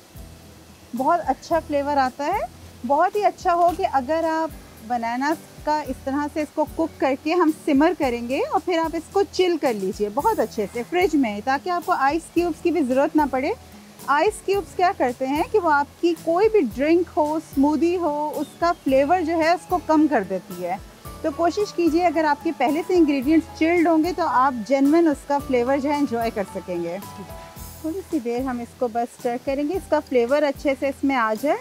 बहुत अच्छा फ्लेवर आता है। बहुत ही अच्छा हो कि अगर आप बनानास का इस तरह से इसको कुक करके हम सिमर करेंगे और फिर आप इसको चिल कर लीजिए बहुत अच्छे से फ्रिज में, ताकि आपको आइस क्यूब्स की भी ज़रूरत ना पड़े। आइस क्यूब्स क्या करते हैं कि वो आपकी कोई भी ड्रिंक हो, स्मूदी हो, उसका फ्लेवर जो है उसको कम कर देती है। तो कोशिश कीजिए अगर आपके पहले से इंग्रेडिएंट्स चिल्ड होंगे तो आप जेन्युइन उसका फ्लेवर जो है एंजॉय कर सकेंगे। थोड़ी सी देर हम इसको बस स्टर करेंगे, इसका फ्लेवर अच्छे से इसमें आ जाए।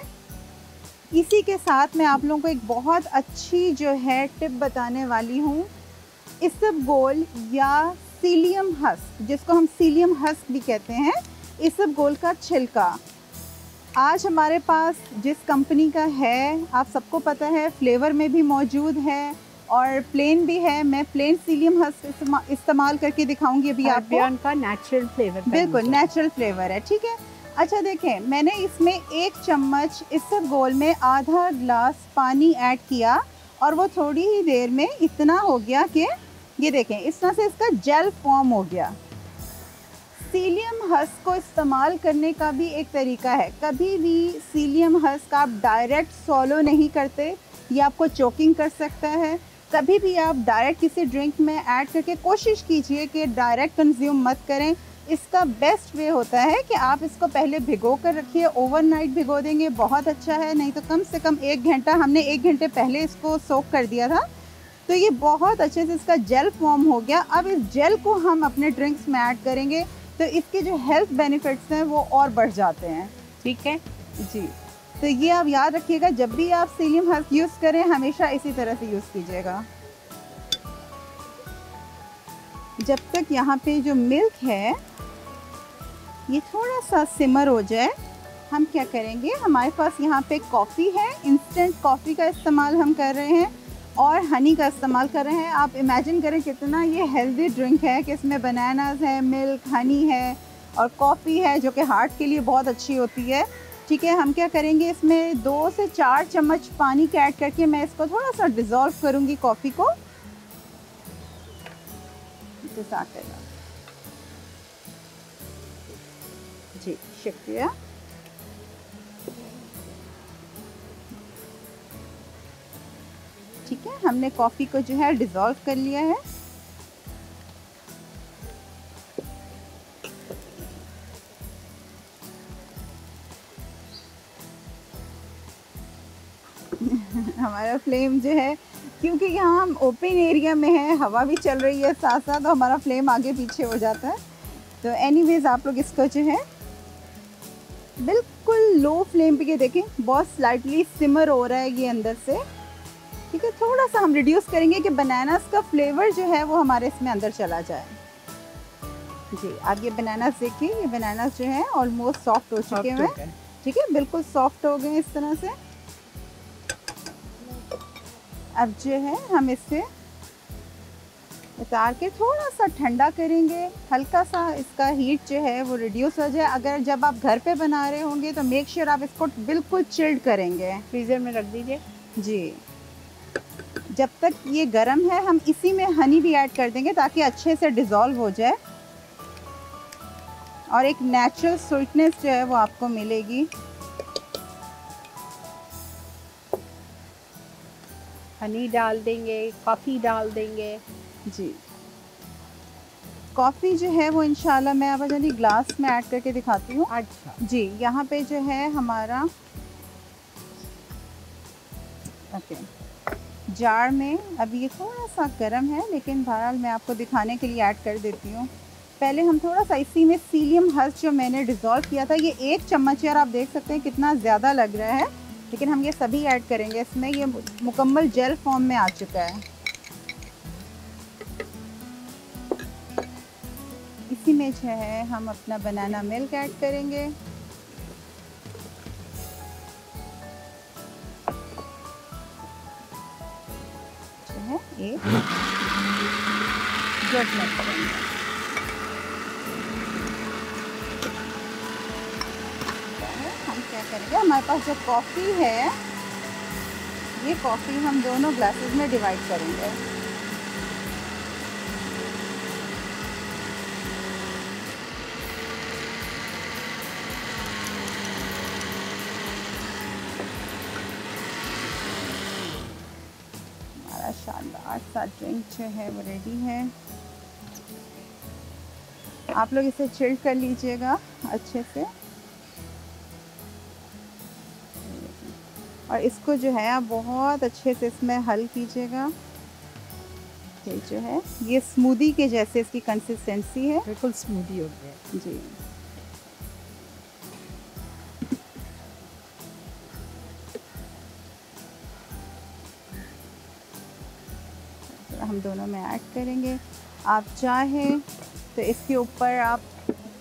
इसी के साथ मैं आप लोगों को एक बहुत अच्छी जो है टिप बताने वाली हूँ। इसबगोल या सीलियम हस्क, जिसको हम सीलियम हस्क भी कहते हैं, इसबगोल का छिलका आज हमारे पास जिस कंपनी का है आप सबको पता है, फ्लेवर में भी मौजूद है और प्लेन भी है। मैं प्लेन सीलियम हस्क इस्तेमाल करके दिखाऊंगी अभी आपको। का नेचुरल फ्लेवर, बिल्कुल नेचुरल फ्लेवर है, ठीक है। अच्छा देखें, मैंने इसमें 1 चम्मच इसबगोल में आधा ग्लास पानी ऐड किया और वो थोड़ी ही देर में इतना हो गया कि ये देखें इस तरह से इसका जेल फॉर्म हो गया। सीलियम हस्क को इस्तेमाल करने का भी एक तरीका है। कभी भी सीलियम हस्क आप डायरेक्ट सॉलो नहीं करते, ये आपको चोकिंग कर सकता है। कभी भी आप डायरेक्ट किसी ड्रिंक में ऐड करके कोशिश कीजिए कि डायरेक्ट कंज्यूम मत करें। इसका बेस्ट वे होता है कि आप इसको पहले भिगो कर रखिए, ओवरनाइट भिगो देंगे बहुत अच्छा है, नहीं तो कम से कम 1 घंटा, हमने 1 घंटे पहले इसको सोक कर दिया था, तो ये बहुत अच्छे से इसका जेल फॉर्म हो गया। अब इस जेल को हम अपने ड्रिंक्स में ऐड करेंगे तो इसके जो हेल्थ बेनिफिट्स हैं वो और बढ़ जाते हैं, ठीक है जी। तो ये आप याद रखिएगा, जब भी आप सीलियम हस्क यूज़ करें हमेशा इसी तरह से यूज़ कीजिएगा। जब तक यहाँ पे जो मिल्क है ये थोड़ा सा सिमर हो जाए, हम क्या करेंगे, हमारे पास यहाँ पे कॉफ़ी है, इंस्टेंट कॉफ़ी का इस्तेमाल हम कर रहे हैं और हनी का इस्तेमाल कर रहे हैं। आप इमेजिन करें कितना ये हेल्दी ड्रिंक है कि इसमें बनानास है, मिल्क, हनी है और कॉफ़ी है जो कि हार्ट के लिए बहुत अच्छी होती है, ठीक है। हम क्या करेंगे, इसमें 2 से 4 चम्मच पानी का ऐड करके मैं इसको थोड़ा सा डिज़ोल्व करूँगी कॉफ़ी को। जी शुक्रिया। ठीक है, हमने कॉफ़ी को जो है डिज़ोल्व कर लिया है। हमारा फ्लेम जो है, क्योंकि यहाँ हम ओपन एरिया में हैं, हवा भी चल रही है साथ साथ, तो हमारा फ्लेम आगे पीछे हो जाता है। तो एनीवेज़ आप लोग इसको जो है बिल्कुल लो फ्लेम पे देखें, बहुत स्लाइटली सिमर हो रहा है ये अंदर से, ठीक है। थोड़ा सा हम रिड्यूस करेंगे कि बनानास का फ्लेवर जो है वो हमारे इसमें अंदर चला जाए। जी आप ये बनानास देखिए, ये बनानास जो है ऑलमोस्ट सॉफ्ट हो चुके हैं, ठीक है, बिल्कुल सॉफ्ट हो गए इस तरह से। अब जो है हम इससे उतार के थोड़ा सा ठंडा करेंगे, हल्का सा इसका हीट जो है वो रिड्यूस हो जाए। अगर जब आप घर पे बना रहे होंगे तो मेक श्योर आप इसको बिल्कुल चिल्ड करेंगे, फ्रीज़र में रख दीजिए। जी जब तक ये गर्म है हम इसी में हनी भी ऐड कर देंगे ताकि अच्छे से डिज़ोल्व हो जाए और एक नेचुरल स्वीटनेस जो है वो आपको मिलेगी। हनी डाल देंगे, कॉफ़ी डाल देंगे। जी कॉफ़ी जो है वो इंशाल्लाह मैं अब जल्दी ग्लास में ऐड करके दिखाती हूँ। अच्छा जी यहाँ पे जो है हमारा ओके जार में, अब ये थोड़ा सा गर्म है लेकिन बहरहाल मैं आपको दिखाने के लिए ऐड कर देती हूँ। पहले हम थोड़ा सा इसी में सीलियम हस्क जो मैंने डिज़ोल्व किया था, ये 1 चम्मच यार आप देख सकते हैं कितना ज़्यादा लग रहा है, लेकिन हम ये सभी ऐड करेंगे इसमें। ये मुकम्मल जेल फॉर्म में आ चुका है। इसी में जो है हम अपना बनाना मिल्क ऐड करेंगे। जो है एक गुड करेंगे। क्या करेंगे, हमारे पास जो कॉफ़ी है, ये कॉफ़ी हम दोनों ग्लासेस में डिवाइड करेंगे। हमारा शानदार सा ड्रिंक जो है वो रेडी है। आप लोग इसे चिल्ड कर लीजिएगा अच्छे से, और इसको जो है आप बहुत अच्छे से इसमें हल कीजिएगा। ये जो है ये स्मूदी के जैसे इसकी कंसिस्टेंसी है, बिल्कुल स्मूदी हो गया जी। हम दोनों में ऐड करेंगे। आप चाहें तो इसके ऊपर आप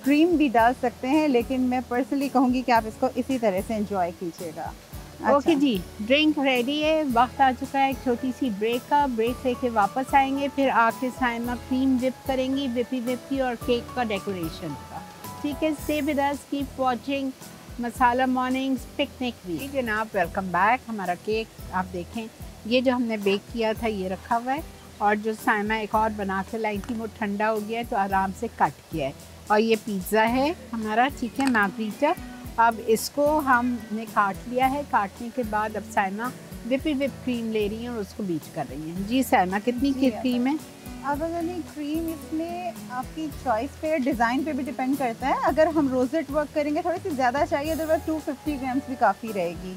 क्रीम भी डाल सकते हैं, लेकिन मैं पर्सनली कहूँगी कि आप इसको इसी तरह से एंजॉय कीजिएगा। ओके जी, ड्रिंक रेडी है। वक्त आ चुका है एक छोटी सी ब्रेक का। ब्रेक लेके वापस आएंगे, फिर आके साइमा क्रीम विप करेंगी, विपी की, और केक का डेकोरेशन का। ठीक है, stay with us, keep watching Masala Mornings picnic week. जनाब, वेलकम बैक। हमारा केक आप देखें, ये जो हमने बेक किया था ये रखा हुआ है, और जो साइमा एक और बना के लाई थी वो ठंडा हो गया है, तो आराम से कट किया है। और ये पिज़्ज़ा है हमारा, ठीक है, मार्गरीटा। अब इसको हमने काट लिया है। काटने के बाद अब साइमा विप क्रीम ले रही हैं और उसको बीट कर रही हैं। जी साइमा, कितनी की क्रीम है? अब अगर नहीं, क्रीम इसमें आपकी चॉइस पे, डिज़ाइन पे भी डिपेंड करता है। अगर हम रोजेट वर्क करेंगे थोड़ी सी ज़्यादा चाहिए, अदरवाइज 250 ग्राम्स भी काफ़ी रहेगी।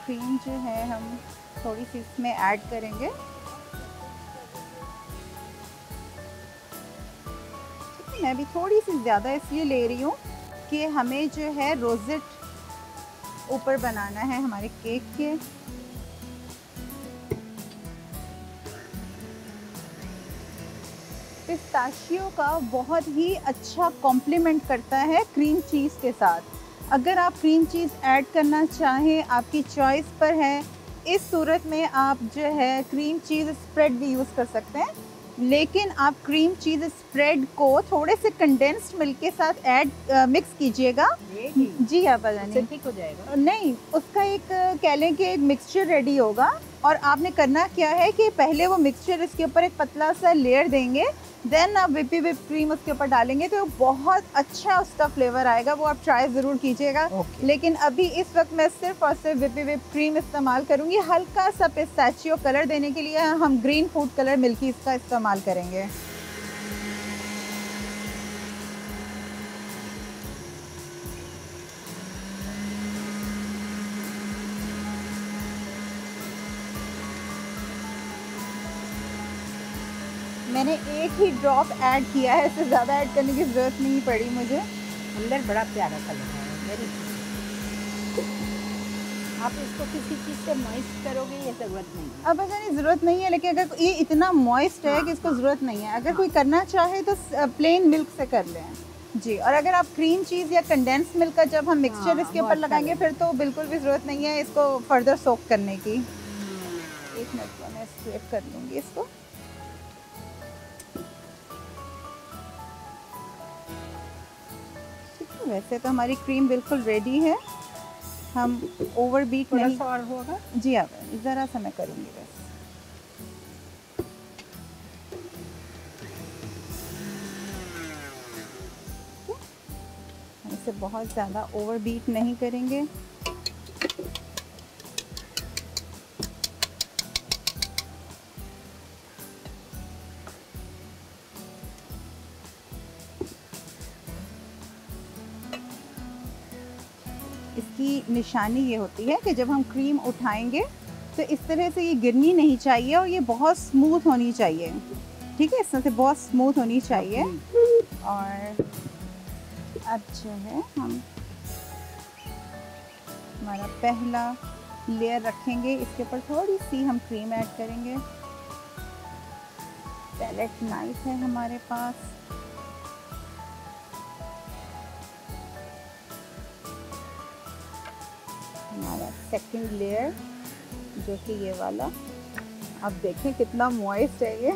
क्रीम जो है हम थोड़ी सी इसमें ऐड करेंगे। मैं भी थोड़ी सी ज़्यादा इसलिए ले रही हूँ कि हमें जो है रोजेट ऊपर बनाना है हमारे केक के। पिस्ताशियो का बहुत ही अच्छा कॉम्प्लीमेंट करता है क्रीम चीज़ के साथ। अगर आप क्रीम चीज़ ऐड करना चाहें, आपकी चॉइस पर है। इस सूरत में आप जो है क्रीम चीज़ स्प्रेड भी यूज़ कर सकते हैं, लेकिन आप क्रीम चीज़ स्प्रेड को थोड़े से कंडेंस्ड मिल्क के साथ मिक्स कीजिएगा। जी हाँ, बताइए, ठीक हो जाएगा? नहीं, उसका एक कह लें कि एक मिक्सचर रेडी होगा, और आपने करना क्या है कि पहले वो मिक्सचर इसके ऊपर एक पतला सा लेयर देंगे, देन आप विप क्रीम उसके ऊपर डालेंगे, तो बहुत अच्छा उसका फ्लेवर आएगा। वो आप ट्राई ज़रूर कीजिएगा। लेकिन अभी इस वक्त मैं सिर्फ और सिर्फ विप क्रीम इस्तेमाल करूँगी। हल्का सा पिस्ताचियो कलर देने के लिए हम ग्रीन फूड कलर मिल्की का इस्तेमाल करेंगे। मैंने एक ही ड्रॉप ऐड किया है, इससे ज़्यादा ऐड करने की ज़रूरत नहीं पड़ी मुझे। अंदर बड़ा प्यारा कलर है, वेरी। आप इसको किसी चीज़ से मॉइस्ट करोगे, ये ज़रूरत नहीं है। अब ऐसा नहीं, ज़रूरत नहीं है, लेकिन अगर ये इतना मॉइस्ट है कि इसको ज़रूरत नहीं है। अगर कोई करना चाहे तो प्लेन मिल्क से कर लें जी। और अगर आप क्रीम चीज़ या कंडेंस मिल्क का जब हम मिक्सचर इसके ऊपर लगाएंगे, फिर तो बिल्कुल भी ज़रूरत नहीं है इसको फर्दर सोक करने की। एक मिनट में मैं स्क्रैप कर लूँगी इसको। वैसे तो हमारी क्रीम बिल्कुल रेडी है, हम ओवर बीट नहीं। और होगा जी, आप ज़रा सा मैं करूँगी बस। हम इसे बहुत ज़्यादा ओवर बीट नहीं करेंगे। इसकी निशानी ये होती है कि जब हम क्रीम उठाएंगे तो इस तरह से ये गिरनी नहीं चाहिए, और ये बहुत स्मूथ होनी चाहिए। ठीक है, इस तरह से बहुत स्मूथ होनी चाहिए। और अब जो है हम हमारा पहला लेयर रखेंगे, इसके ऊपर थोड़ी सी हम क्रीम ऐड करेंगे। पैलेट नाइफ है हमारे पास। हमारा सेकंड लेयर जो कि ये वाला, आप देखें कितना मॉइस्ट है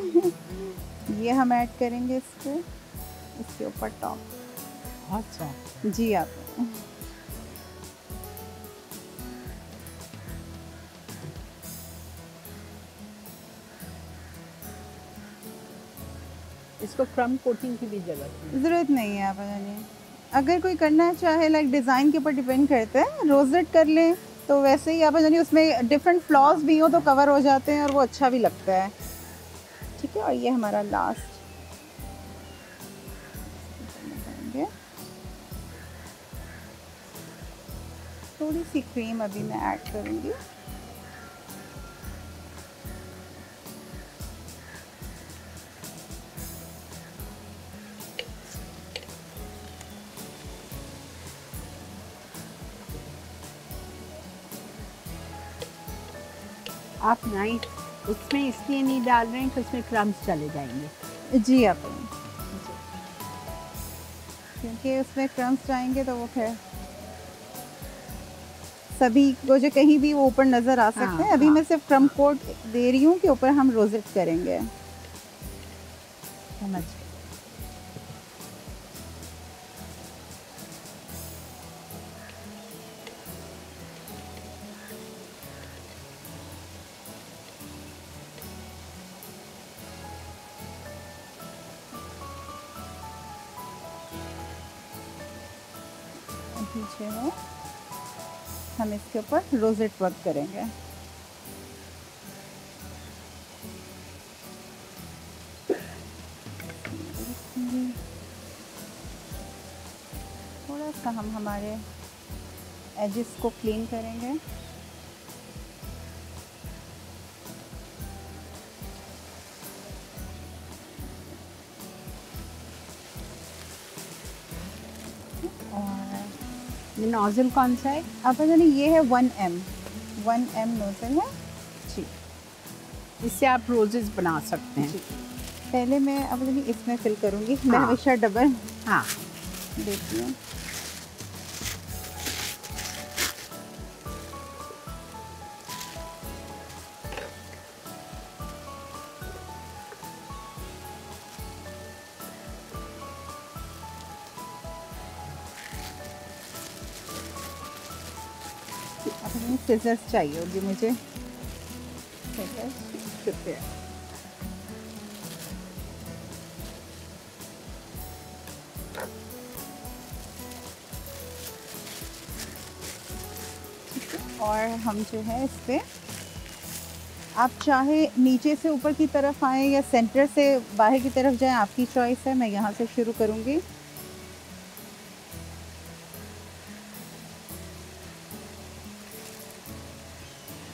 ये हम ऐड करेंगे इसके ऊपर टॉप। अच्छा जी, आप इसको क्रम कोटिंग की भी ज़रूरत नहीं है आप जानिए। अगर कोई करना चाहे लाइक डिज़ाइन के ऊपर डिपेंड करता है, रोजेट कर लें तो वैसे ही आप जानिए उसमें डिफरेंट फ्लॉज भी हो तो कवर हो जाते हैं और वो अच्छा भी लगता है। ठीक है, और ये हमारा लास्ट थोड़ी सी क्रीम अभी मैं ऐड करूँगी। आप नाइफ उसमें इसलिए नहीं डाल रहे हैं कि उसमें क्रम्स चले जाएंगे। जी आप, क्योंकि उसमें क्रम्स जाएंगे तो वो फिर सभी को जो कहीं भी वो ऊपर नज़र आ सकते हैं। अभी मैं सिर्फ क्रम कोट दे रही हूँ कि ऊपर हम रोजेट करेंगे। समझ जो है हम इसके ऊपर रोजेट वर्क करेंगे। थोड़ा सा हम हमारे एजेस को क्लीन करेंगे। ये नोज़ल कौन सा है? आप जानिए ये है 1M नोज़ल है जी। इससे आप रोजेस बना सकते हैं। पहले मैं अब जानिए इसमें फिल करूँगी। मैं हमेशा डबल देती हूँ। सिजर्स चाहिए होगी मुझे। और हम जो है इस पे आप चाहे नीचे से ऊपर की तरफ आए या सेंटर से बाहर की तरफ जाएं, आपकी चॉइस है। मैं यहाँ से शुरू करूँगी।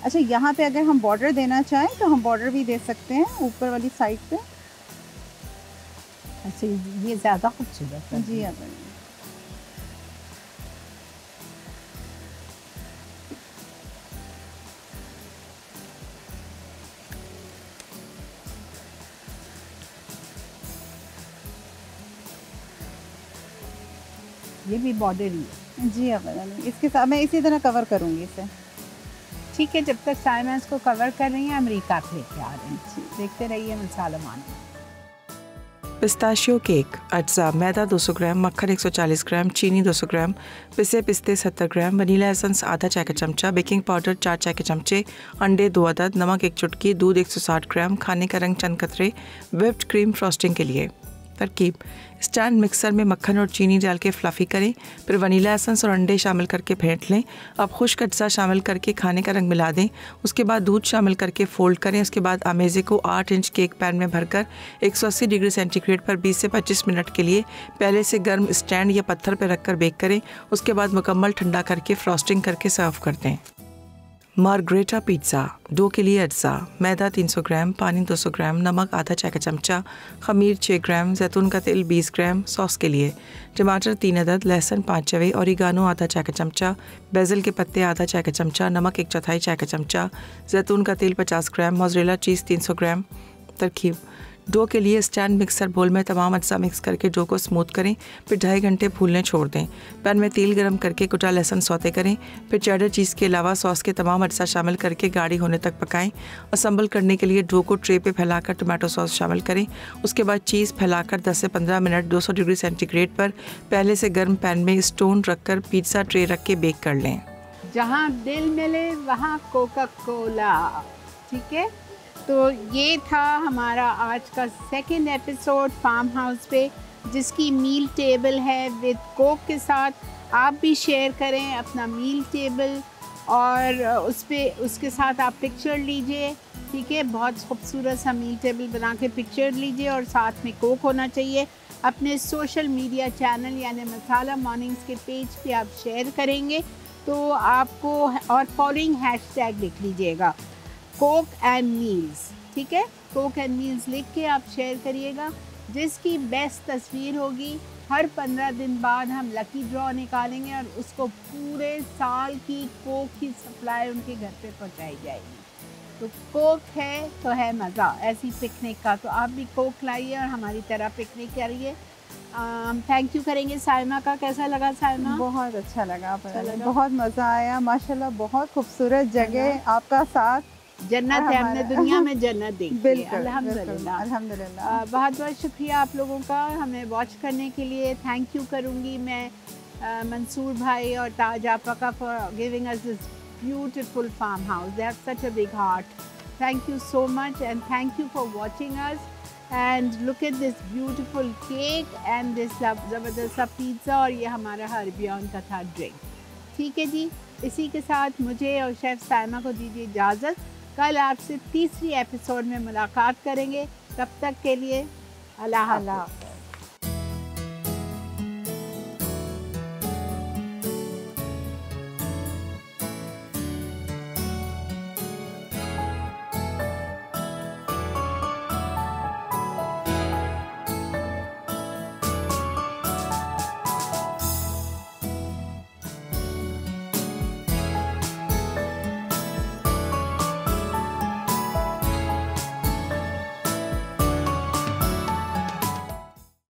अच्छा, यहाँ पे अगर हम बॉर्डर देना चाहें तो हम बॉर्डर भी दे सकते हैं ऊपर वाली साइड पे। अच्छा, ये ज़्यादा खूबसूरत है। जी हाँ, ये भी बॉर्डर ही है। जी हाँ, इसके साथ मैं इसी तरह कवर करूँगी इसे। ठीक है, जब तक साइमा इसको कवर कर रही हैं अमेरिका से लेके आ रहे हैं। देखते रहिए मसाला मान। पिस्ताशियो केक, अज्जा, मैदा 200 ग्राम, मक्खन 140 ग्राम, चीनी 200 ग्राम, पिसे पिस्ते 70 ग्राम, वनीला एसेंस आधा चाय का चमचा, बेकिंग पाउडर 4 चाय के चमचे, अंडे 2 अदद, नमक 1 चुटकी, दूध 160 ग्राम, खाने का रंग चंद कतरे, व्हिप्ड क्रीम फ्रॉस्टिंग के लिए। तरकीब: स्टैंड मिक्सर में मक्खन और चीनी डाल के फ्लफ़ी करें, फिर वनीला एसेंस और अंडे शामिल करके फेंट लें। अब खुश्क अज्जा शामिल करके खाने का रंग मिला दें। उसके बाद दूध शामिल करके फ़ोल्ड करें। उसके बाद अमेज़े को 8 इंच केक पैन में भरकर 180 डिग्री सेंटीग्रेड पर 20 से 25 मिनट के लिए पहले से गर्म स्टैंड या पत्थर पर रखकर बेक करें। उसके बाद मुकम्मल ठंडा करके फ्रॉस्टिंग करके सर्व कर दें। मार्गरेटा पिज़्ज़ा, डो के लिए अज्जा, मैदा 300 ग्राम, पानी 200 ग्राम, नमक आधा चाय का चमचा, खमीर 6 ग्राम, जैतून का तेल 20 ग्राम। सॉस के लिए टमाटर 3 अदद, लहसुन 5 चवे, ओरिगानो आधा चाय का चमचा, बेसिल के पत्ते आधा चाय का चमचा, नमक 1/4 चाय का चमचा, जैतून का तेल 50 ग्राम, मोज़रेला चीज़ 300 ग्राम। तरकीब: डो के लिए स्टैंड मिक्सर बोल में तमाम अज्जा मिक्स करके डो को स्मूथ करें, फिर 2.5 घंटे फूलने छोड़ दें। पैन में तेल गरम करके कुटा लहसुन सौते करें, फिर चेडर चीज़ के अलावा सॉस के तमाम अज्जा शामिल करके गाढ़ी होने तक पकाएं। असम्बल करने के लिए डो को ट्रे पे फैलाकर टमाटो सॉस शामिल करें। उसके बाद चीज़ फैलाकर 10 से 15 मिनट 200 डिग्री सेंटीग्रेड पर पहले से गर्म पैन में स्टोन रखकर पिज़्ज़ा ट्रे रख के बेक कर लें। जहाँ दिल मिले वहाँ कोका कोला। ठीक है, तो ये था हमारा आज का सेकंड एपिसोड फार्म हाउस पे, जिसकी मील टेबल है विद कोक के साथ। आप भी शेयर करें अपना मील टेबल और उसके साथ आप पिक्चर लीजिए, ठीक है। बहुत खूबसूरत सा मील टेबल बना के पिक्चर लीजिए और साथ में कोक होना चाहिए। अपने सोशल मीडिया चैनल यानी मसाला मॉर्निंग्स के पेज पे आप शेयर करेंगे तो आपको, और फॉलोइंग हैशटैग लिख लीजिएगा कोक एंड मील्स, ठीक है। कोक एंड मील्स लिख के आप शेयर करिएगा। जिसकी बेस्ट तस्वीर होगी, हर 15 दिन बाद हम लकी ड्रॉ निकालेंगे और उसको पूरे साल की कोक की सप्लाई उनके घर पे पहुंचाई जाएगी। तो कोक है तो है मज़ा ऐसी पिकनिक का, तो आप भी कोक लाइए और हमारी तरह पिकनिक करिए। थैंक यू करेंगे साइमा का। कैसा लगा साइमा? बहुत अच्छा लगा, बहुत मज़ा आया माशाल्लाह। बहुत खूबसूरत जगह, आपका साथ जन्नत है, हमने दुनिया में जन्नत देखी है। अल्हम्दुलिल्लाह अल्हम्दुलिल्लाह। बहुत बहुत शुक्रिया आप लोगों का हमें वॉच करने के लिए। थैंक यू करूँगी मैं मंसूर भाई और ताज आपा का for giving us this beautiful farm house. They have such a big heart. Thank you so much and thank you for watching us. And look at this beautiful cake and this ज़बरदस्त सा pizza, और ये हमारा Harbin का था drink, ठीक है जी। इसी के साथ मुझे और शेफ़ साइमा को दीजिए इजाज़त। कल आपसे तीसरी एपिसोड में मुलाकात करेंगे। तब तक के लिए अल्लाह हाफ़िज़।